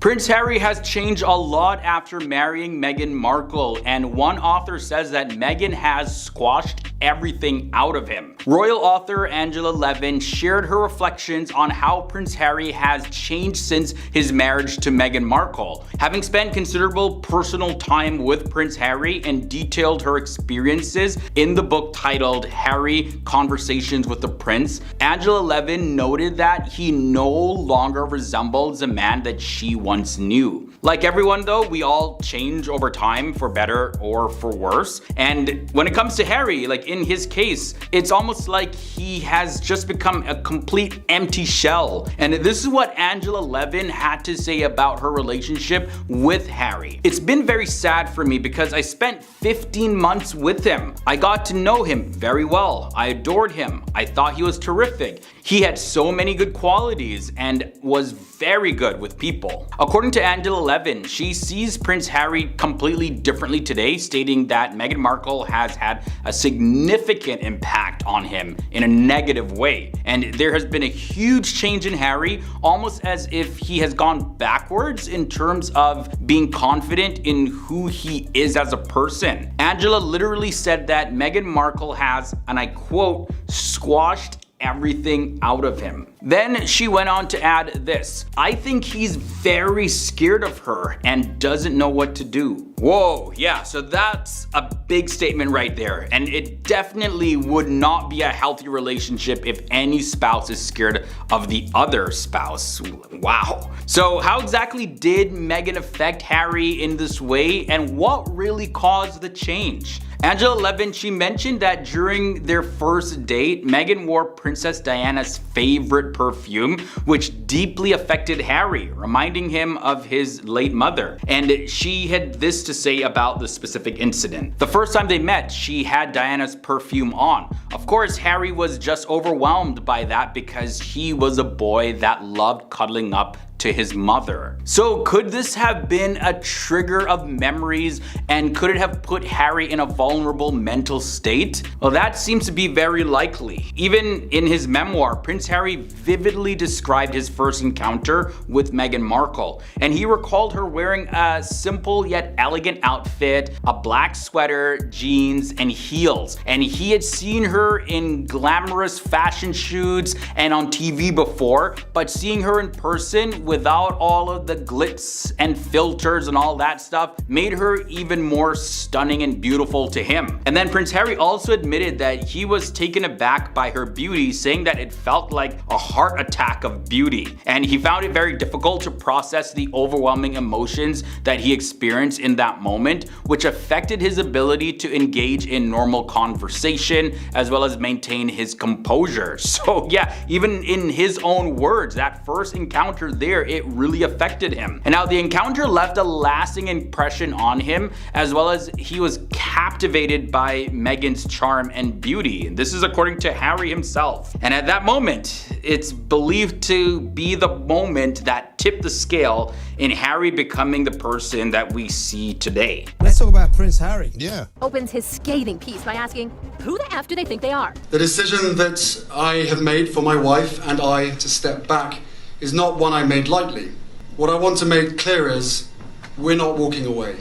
Prince Harry has changed a lot after marrying Meghan Markle, and one author says that Meghan has squashed everything out of him. Royal author Angela Levin shared her reflections on how Prince Harry has changed since his marriage to Meghan Markle. Having spent considerable personal time with Prince Harry and detailed her experiences in the book titled Harry: Conversations with the Prince, Angela Levin noted that he no longer resembles the man that she once knew. Like everyone though, we all change over time for better or for worse. And when it comes to Harry, like in his case, it's almost like he has just become a complete empty shell. And this is what Angela Levin had to say about her relationship with Harry. It's been very sad for me because I spent 15 months with him. I got to know him very well. I adored him. I thought he was terrific. He had so many good qualities and was very good with people. According to Angela Levin, she sees Prince Harry completely differently today, stating that Meghan Markle has had a significant impact on him in a negative way. And there has been a huge change in Harry, almost as if he has gone backwards in terms of being confident in who he is as a person. Angela literally said that Meghan Markle has, and I quote, squashed everything out of him. Then she went on to add this: I think he's very scared of her and doesn't know what to do. Whoa, yeah, so that's a big statement right there. And it definitely would not be a healthy relationship if any spouse is scared of the other spouse. Wow. So how exactly did Meghan affect Harry in this way, and what really caused the change? Angela Levin, she mentioned that during their first date, Meghan wore Princess Diana's favorite perfume, which deeply affected Harry, reminding him of his late mother. And she had this to say about the specific incident. The first time they met, she had Diana's perfume on. Of course, Harry was just overwhelmed by that because he was a boy that loved cuddling up to his mother. So could this have been a trigger of memories, and could it have put Harry in a vulnerable mental state? Well, that seems to be very likely. Even in his memoir, Prince Harry vividly described his first encounter with Meghan Markle, and he recalled her wearing a simple yet elegant outfit, a black sweater, jeans, and heels. And he had seen her in glamorous fashion shoots and on TV before, but seeing her in person without all of the glitz and filters and all that stuff made her even more stunning and beautiful to him. And then Prince Harry also admitted that he was taken aback by her beauty, saying that it felt like a heart attack of beauty. And he found it very difficult to process the overwhelming emotions that he experienced in that moment, which affected his ability to engage in normal conversation as well as maintain his composure. So yeah, even in his own words, that first encounter there, it really affected him. And now the encounter left a lasting impression on him, as well as he was captivated by Meghan's charm and beauty. This is according to Harry himself. And at that moment, it's believed to be the moment that tipped the scale in Harry becoming the person that we see today. Let's talk about Prince Harry. Yeah. Opens his scathing piece by asking, who the F do they think they are? The decision that I have made for my wife and I to step back is not one I made lightly. What I want to make clear is we're not walking away.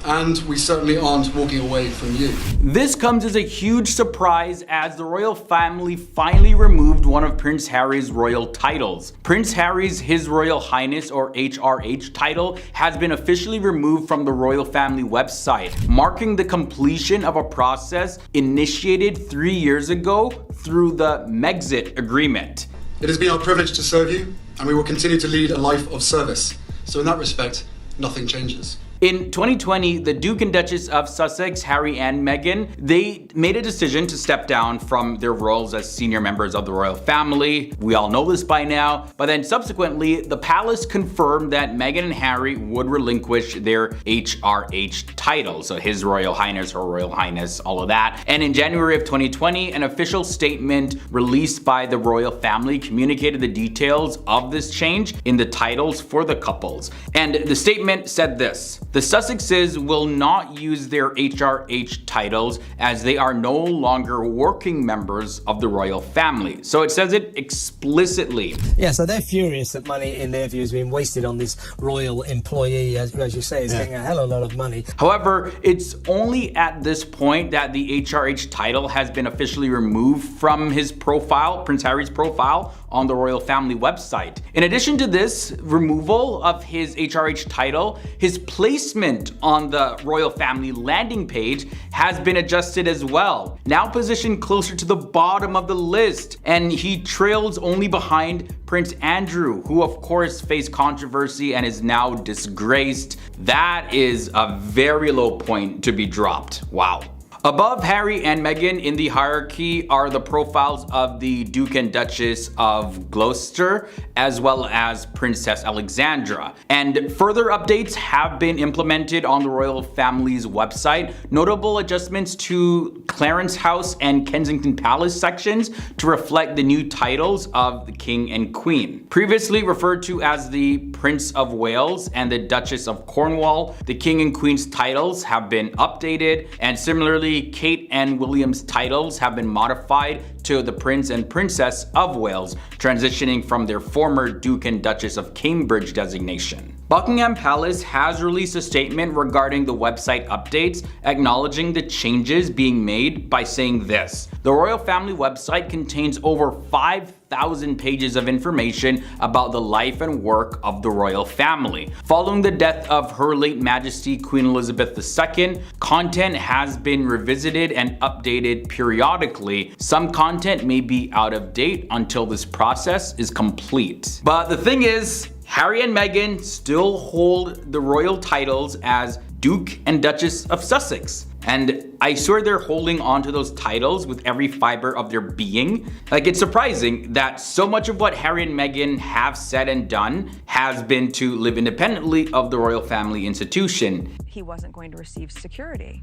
And we certainly aren't walking away from you. This comes as a huge surprise as the royal family finally removed one of Prince Harry's royal titles. Prince Harry's His Royal Highness, or HRH title, has been officially removed from the royal family website, marking the completion of a process initiated 3 years ago through the Megxit agreement. It has been our privilege to serve you, and we will continue to lead a life of service. So in that respect, nothing changes. In 2020, the Duke and Duchess of Sussex, Harry and Meghan, they made a decision to step down from their roles as senior members of the royal family. We all know this by now. But then subsequently, the palace confirmed that Meghan and Harry would relinquish their HRH title. So His Royal Highness, Her Royal Highness, all of that. And in January of 2020, an official statement released by the royal family communicated the details of this change in the titles for the couples. And the statement said this: The Sussexes will not use their HRH titles as they are no longer working members of the royal family. So it says it explicitly. Yeah, so they're furious that money, in their view, has been wasted on this royal employee, as you say, is getting a hell of a lot of money. However, it's only at this point that the HRH title has been officially removed from his profile, Prince Harry's profile, on the royal family website. In addition to this removal of his HRH title, his placement on the royal family landing page has been adjusted as well. Now positioned closer to the bottom of the list, and he trails only behind Prince Andrew, who of course faced controversy and is now disgraced. That is a very low point to be dropped. Wow. Above Harry and Meghan in the hierarchy are the profiles of the Duke and Duchess of Gloucester, as well as Princess Alexandra. And further updates have been implemented on the royal family's website. Notable adjustments to Clarence House and Kensington Palace sections to reflect the new titles of the King and Queen. Previously referred to as the Prince of Wales and the Duchess of Cornwall, the King and Queen's titles have been updated, and similarly Kate and William's titles have been modified to the Prince and Princess of Wales, transitioning from their former Duke and Duchess of Cambridge designation. Buckingham Palace has released a statement regarding the website updates, acknowledging the changes being made by saying this: the royal family website contains over 5,000 pages of information about the life and work of the royal family. Following the death of Her Late Majesty Queen Elizabeth II, content has been revisited and updated periodically. Some content may be out of date until this process is complete. But the thing is, Harry and Meghan still hold the royal titles as Duke and Duchess of Sussex. And I swear they're holding on to those titles with every fiber of their being. Like, it's surprising that so much of what Harry and Meghan have said and done has been to live independently of the royal family institution. He wasn't going to receive security.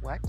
What?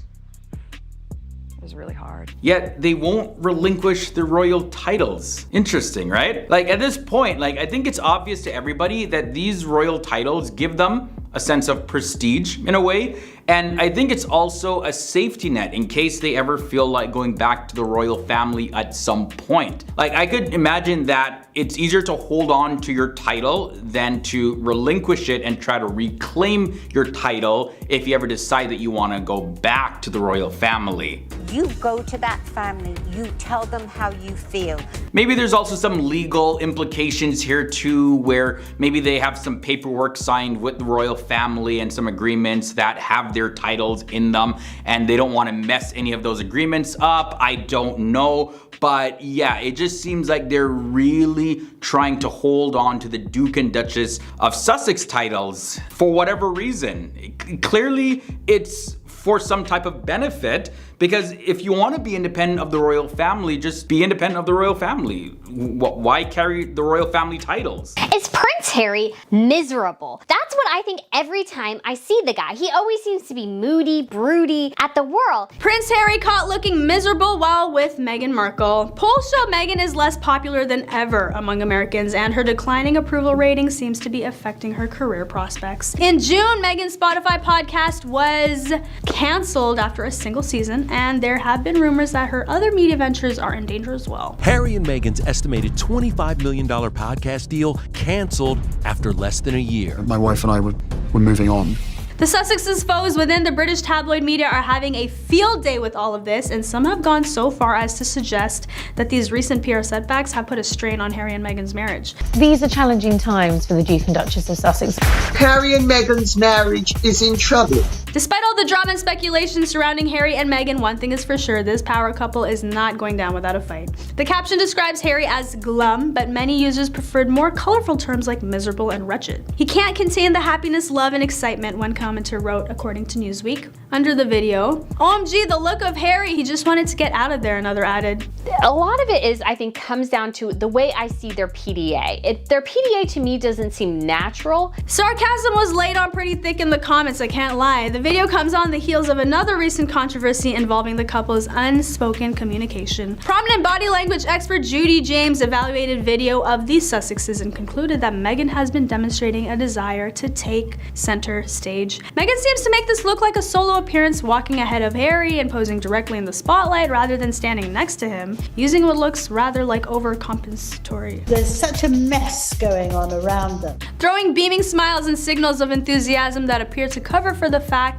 It was really hard. Yet they won't relinquish the royal titles. Interesting, right? Like, at this point, like, I think it's obvious to everybody that these royal titles give them a sense of prestige in a way. And I think it's also a safety net in case they ever feel like going back to the royal family at some point. Like, I could imagine that it's easier to hold on to your title than to relinquish it and try to reclaim your title if you ever decide that you want to go back to the royal family. You go to that family, you tell them how you feel. Maybe there's also some legal implications here too, where maybe they have some paperwork signed with the royal family and some agreements that have their titles in them, and they don't want to mess any of those agreements up. I don't know. But yeah, it just seems like they're really trying to hold on to the Duke and Duchess of Sussex titles for whatever reason. Clearly, it's for some type of benefit, because if you want to be independent of the royal family, just be independent of the royal family. Why carry the royal family titles? Is Prince Harry miserable? That's what I think every time I see the guy. He always seems to be moody, broody at the world. Prince Harry caught looking miserable while with Meghan Markle. Polls show Meghan is less popular than ever among Americans, and her declining approval rating seems to be affecting her career prospects. In June, Meghan's Spotify podcast was canceled after a single season, and there have been rumors that her other media ventures are in danger as well. Harry and Meghan's estimated $25 million podcast deal canceled after less than a year. My wife and I were moving on. The Sussex's foes within the British tabloid media are having a field day with all of this, and some have gone so far as to suggest that these recent PR setbacks have put a strain on Harry and Meghan's marriage. These are challenging times for the Duke and Duchess of Sussex. Harry and Meghan's marriage is in trouble. Despite all the drama and speculation surrounding Harry and Meghan, one thing is for sure, this power couple is not going down without a fight. The caption describes Harry as glum, but many users preferred more colorful terms like miserable and wretched. He can't contain the happiness, love, and excitement, one commenter wrote, according to Newsweek. Under the video, OMG, the look of Harry, he just wanted to get out of there, another added. A lot of it is, I think, comes down to the way I see their PDA. Their PDA to me doesn't seem natural. Sarcasm was laid on pretty thick in the comments, I can't lie. The video comes on the heels of another recent controversy involving the couple's unspoken communication. Prominent body language expert Judy James evaluated video of these Sussexes and concluded that Meghan has been demonstrating a desire to take center stage. Meghan seems to make this look like a solo appearance, walking ahead of Harry and posing directly in the spotlight rather than standing next to him, using what looks rather like overcompensatory. There's such a mess going on around them. Throwing beaming smiles and signals of enthusiasm that appear to cover for the fact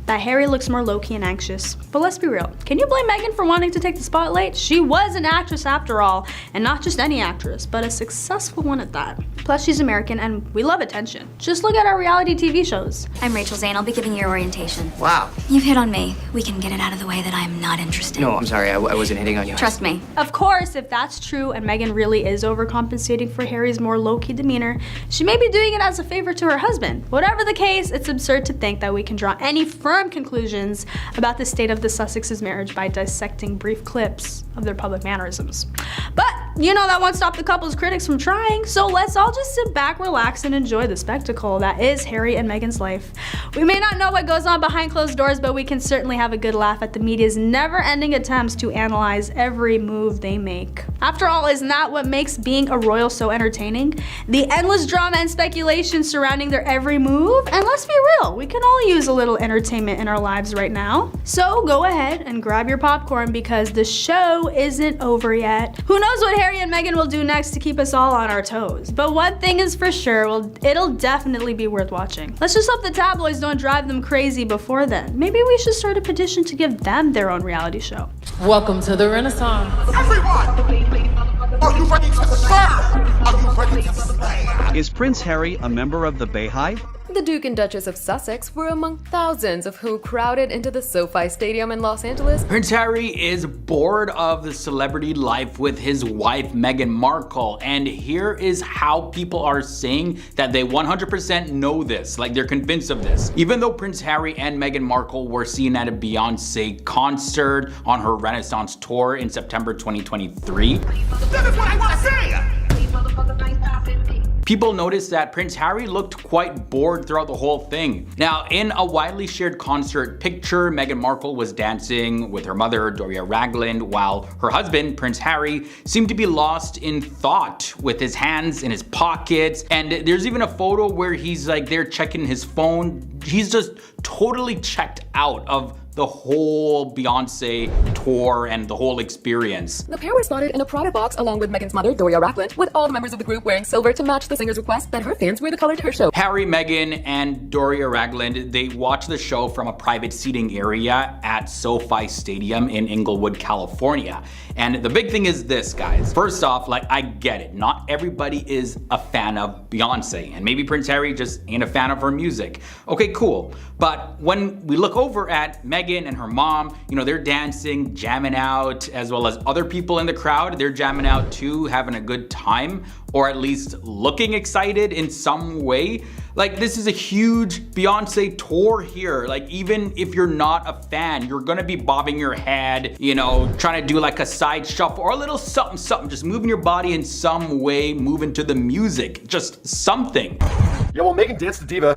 that Harry looks more low-key and anxious. But let's be real, can you blame Meghan for wanting to take the spotlight? She was an actress after all, and not just any actress, but a successful one at that. Plus she's American and we love attention. Just look at our reality TV shows. I'm Rachel Zane, I'll be giving you orientation. Wow. You've hit on me. We can get it out of the way that I'm not interested. No, I'm sorry, I wasn't hitting on you. Trust me. Of course, if that's true and Meghan really is overcompensating for Harry's more low-key demeanor, she may be doing it as a favor to her husband. Whatever the case, it's absurd to think that we can draw any firm conclusions about the state of the Sussexes' marriage by dissecting brief clips of their public mannerisms. But you know that won't stop the couple's critics from trying, so let's all just sit back, relax, and enjoy the spectacle that is Harry and Meghan's life. We may not know what goes on behind closed doors, but we can certainly have a good laugh at the media's never-ending attempts to analyze every move they make. After all, isn't that what makes being a royal so entertaining? The endless drama and speculation surrounding their every move? And let's be real, we can all use a little entertainment in our lives right now. So go ahead and grab your popcorn because the show isn't over yet. Who knows what Harry and Meghan will do next to keep us all on our toes? But one thing is for sure, it'll definitely be worth watching. Let's just hope the tabloids don't drive them crazy before then. Maybe we should start a petition to give them their own reality show. Welcome to the Renaissance. Everyone! Are you ready to serve? Are you ready to slay? Is Prince Harry a member of the Bayhive? The Duke and Duchess of Sussex were among thousands of who crowded into the SoFi Stadium in Los Angeles. Prince Harry is bored of the celebrity life with his wife Meghan Markle, and here is how people are saying that they 100% know this, like they're convinced of this. Even though Prince Harry and Meghan Markle were seen at a Beyonce concert on her Renaissance tour in September 2023. This is what I want to say! People noticed that Prince Harry looked quite bored throughout the whole thing. Now, in a widely shared concert picture, Meghan Markle was dancing with her mother, Doria Ragland, while her husband, Prince Harry, seemed to be lost in thought with his hands in his pockets. And there's even a photo where he's like there checking his phone. He's just totally checked out of the whole Beyonce tour and the whole experience. The pair were spotted in a private box along with Meghan's mother, Doria Ragland, with all the members of the group wearing silver to match the singer's request that her fans wear the color to her show. Harry, Meghan, and Doria Ragland, they watched the show from a private seating area at SoFi Stadium in Inglewood, California. And the big thing is this, guys. First off, like, I get it. Not everybody is a fan of Beyonce, and maybe Prince Harry just ain't a fan of her music. Okay, cool. But when we look over at Meghan and her mom, you know, they're dancing, jamming out, as well as other people in the crowd. They're jamming out too, having a good time, or at least looking excited in some way. Like, this is a huge Beyonce tour here. Like, even if you're not a fan, you're gonna be bobbing your head, you know, trying to do like a side shuffle or a little something, just moving your body in some way, moving to the music, just something. Yeah, well, Meghan danced the diva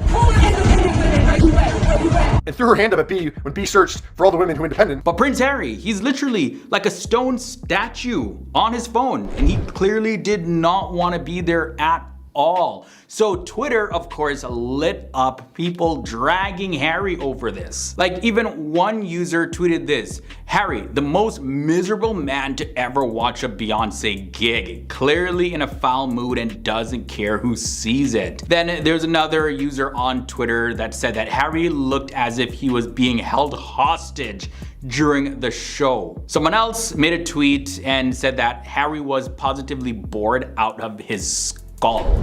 and threw her hand up at B when B searched for all the women who are independent. But Prince Harry, he's literally like a stone statue on his phone, and he clearly did not want to be there at all. So Twitter, of course, lit up, people dragging Harry over this. Like, even one user tweeted this: Harry, the most miserable man to ever watch a Beyonce gig, clearly in a foul mood and doesn't care who sees it. Then there's another user on Twitter that said that Harry looked as if he was being held hostage during the show. Someone else made a tweet and said that Harry was positively bored out of his skull.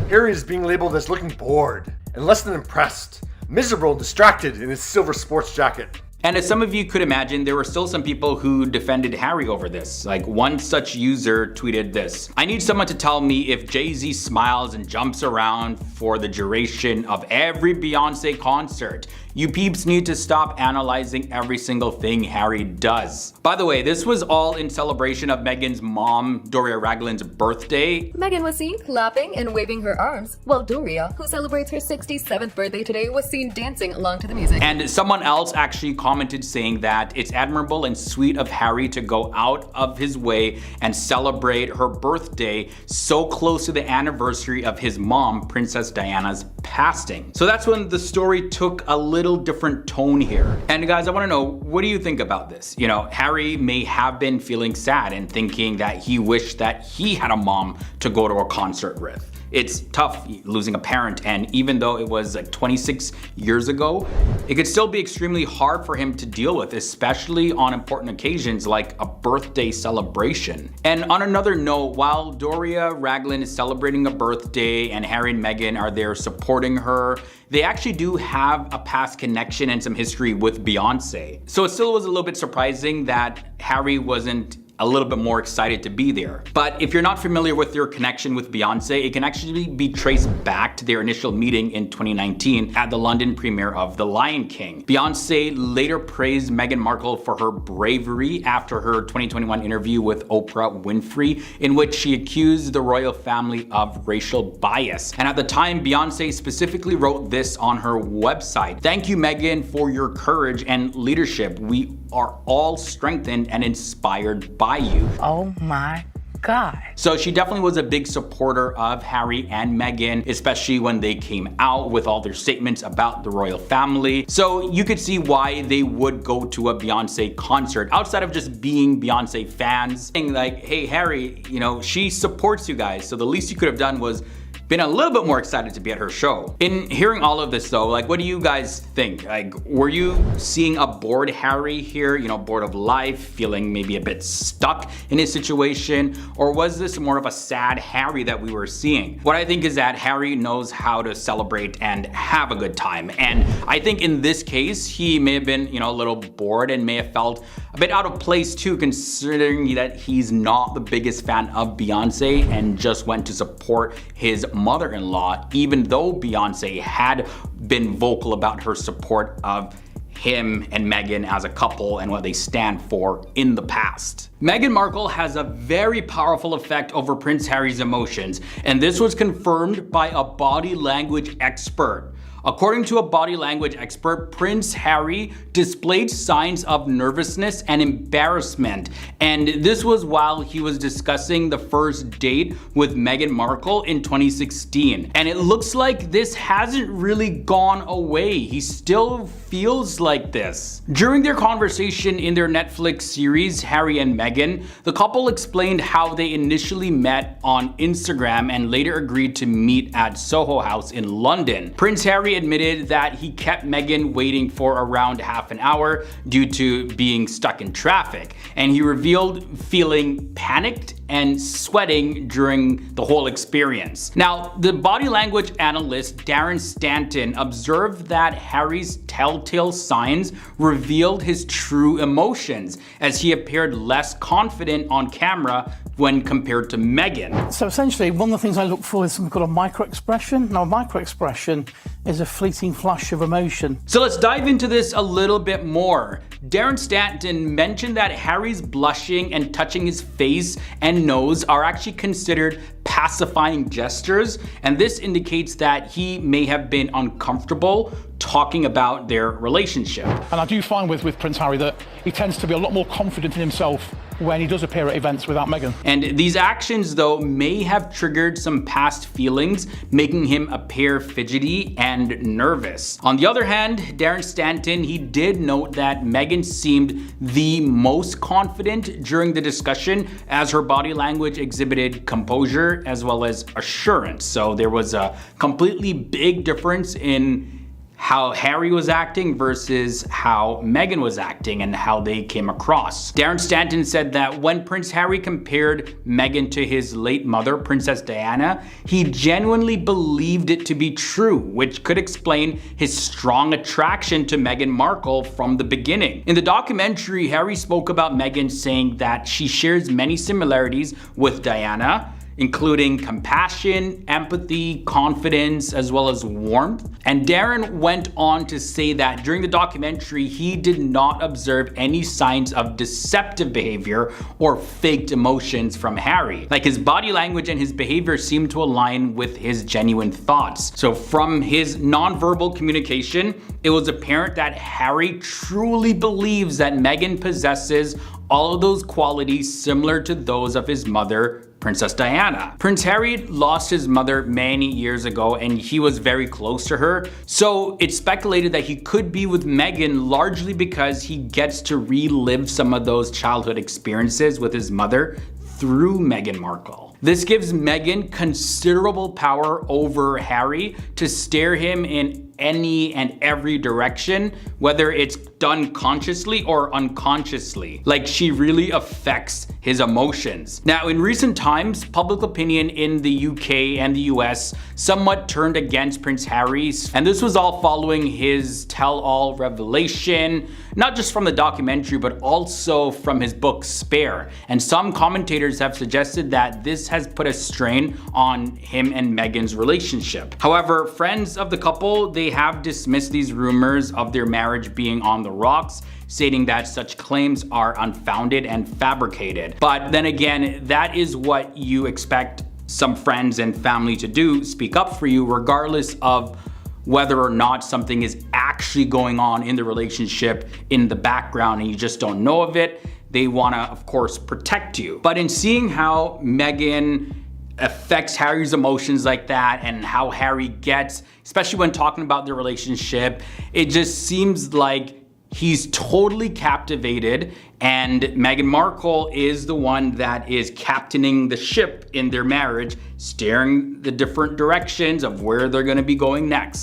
Harry is being labeled as looking bored and less than impressed, miserable and distracted in his silver sports jacket. And as some of you could imagine, there were still some people who defended Harry over this. Like, one such user tweeted this: "I need someone to tell me if Jay-Z smiles and jumps around for the duration of every Beyonce concert. You peeps need to stop analyzing every single thing Harry does." By the way, this was all in celebration of Meghan's mom, Doria Ragland's birthday. Meghan was seen clapping and waving her arms, while Doria, who celebrates her 67th birthday today, was seen dancing along to the music. And someone else actually commented saying that it's admirable and sweet of Harry to go out of his way and celebrate her birthday so close to the anniversary of his mom, Princess Diana's passing. So that's when the story took a little different tone here. And guys, I want to know, what do you think about this? You know, Harry may have been feeling sad and thinking that he wished that he had a mom to go to a concert with. It's tough losing a parent, and even though it was like 26 years ago, it could still be extremely hard for him to deal with, especially on important occasions like a birthday celebration. And on another note, while Doria Ragland is celebrating a birthday and Harry and Meghan are there supporting her, they actually do have a past connection and some history with Beyonce. So it still was a little bit surprising that Harry wasn't a little bit more excited to be there. But if you're not familiar with their connection with Beyonce, it can actually be traced back to their initial meeting in 2019 at the London premiere of The Lion King. Beyonce later praised Meghan Markle for her bravery after her 2021 interview with Oprah Winfrey, in which she accused the royal family of racial bias. And at the time, Beyonce specifically wrote this on her website: "Thank you, Meghan, for your courage and leadership. We are all strengthened and inspired by you." Oh my God. So she definitely was a big supporter of Harry and Meghan, especially when they came out with all their statements about the royal family. So you could see why they would go to a Beyonce concert outside of just being Beyonce fans. Saying like, hey, Harry, you know, she supports you guys. So the least you could have done was been a little bit more excited to be at her show. In hearing all of this though, like, what do you guys think? Like, were you seeing a bored Harry here, you know, bored of life, feeling maybe a bit stuck in his situation? Or was this more of a sad Harry that we were seeing? What I think is that Harry knows how to celebrate and have a good time. And I think in this case, he may have been, you know, a little bored and may have felt a bit out of place too, considering that he's not the biggest fan of Beyonce and just went to support his mother-in-law, even though Beyonce had been vocal about her support of him and Meghan as a couple and what they stand for in the past. Meghan Markle has a very powerful effect over Prince Harry's emotions, and this was confirmed by a body language expert. According to a body language expert, Prince Harry displayed signs of nervousness and embarrassment, and this was while he was discussing the first date with Meghan Markle in 2016. And it looks like this hasn't really gone away. He still feels like this. During their conversation in their Netflix series, Harry and Meghan, the couple explained how they initially met on Instagram and later agreed to meet at Soho House in London. Prince Harry admitted that he kept Meghan waiting for around half an hour due to being stuck in traffic, and he revealed feeling panicked and sweating during the whole experience. Now, the body language analyst Darren Stanton observed that Harry's telltale signs revealed his true emotions, as he appeared less confident on camera when compared to Meghan. So essentially, one of the things I look for is something called a micro-expression. Now, a micro-expression is a fleeting flash of emotion. So let's dive into this a little bit more. Darren Stanton mentioned that Harry's blushing and touching his face and nose are actually considered pacifying gestures, and this indicates that he may have been uncomfortable talking about their relationship. And I do find with Prince Harry that he tends to be a lot more confident in himself when he does appear at events without Meghan. And these actions, though, may have triggered some past feelings, making him appear fidgety and nervous. On the other hand, Darren Stanton, he did note that Meghan seemed the most confident during the discussion, as her body language exhibited composure as well as assurance. So there was a completely big difference in how Harry was acting versus how Meghan was acting and how they came across. Darren Stanton said that when Prince Harry compared Meghan to his late mother, Princess Diana, he genuinely believed it to be true, which could explain his strong attraction to Meghan Markle from the beginning. In the documentary, Harry spoke about Meghan, saying that she shares many similarities with Diana, including compassion, empathy, confidence, as well as warmth. And Darren went on to say that during the documentary, he did not observe any signs of deceptive behavior or faked emotions from Harry. Like, his body language and his behavior seemed to align with his genuine thoughts. So from his nonverbal communication, it was apparent that Harry truly believes that Meghan possesses all of those qualities similar to those of his mother, Princess Diana. Prince Harry lost his mother many years ago and he was very close to her. So it's speculated that he could be with Meghan largely because he gets to relive some of those childhood experiences with his mother through Meghan Markle. This gives Meghan considerable power over Harry to steer him in any and every direction, whether it's done consciously or unconsciously. Like, she really affects his emotions. Now, in recent times, public opinion in the UK and the US somewhat turned against Prince Harry, and this was all following his tell-all revelation, not just from the documentary, but also from his book Spare. And some commentators have suggested that this has put a strain on him and Meghan's relationship. However, friends of the couple, they have dismissed these rumors of their marriage being on the rocks, stating that such claims are unfounded and fabricated. But then again, that is what you expect some friends and family to do, speak up for you, regardless of whether or not something is actually going on in the relationship in the background and you just don't know of it. They want to, of course, protect you. But in seeing how Meghan affects Harry's emotions like that and how Harry gets, especially when talking about their relationship, it just seems like he's totally captivated and Meghan Markle is the one that is captaining the ship in their marriage, steering the different directions of where they're going to be going next.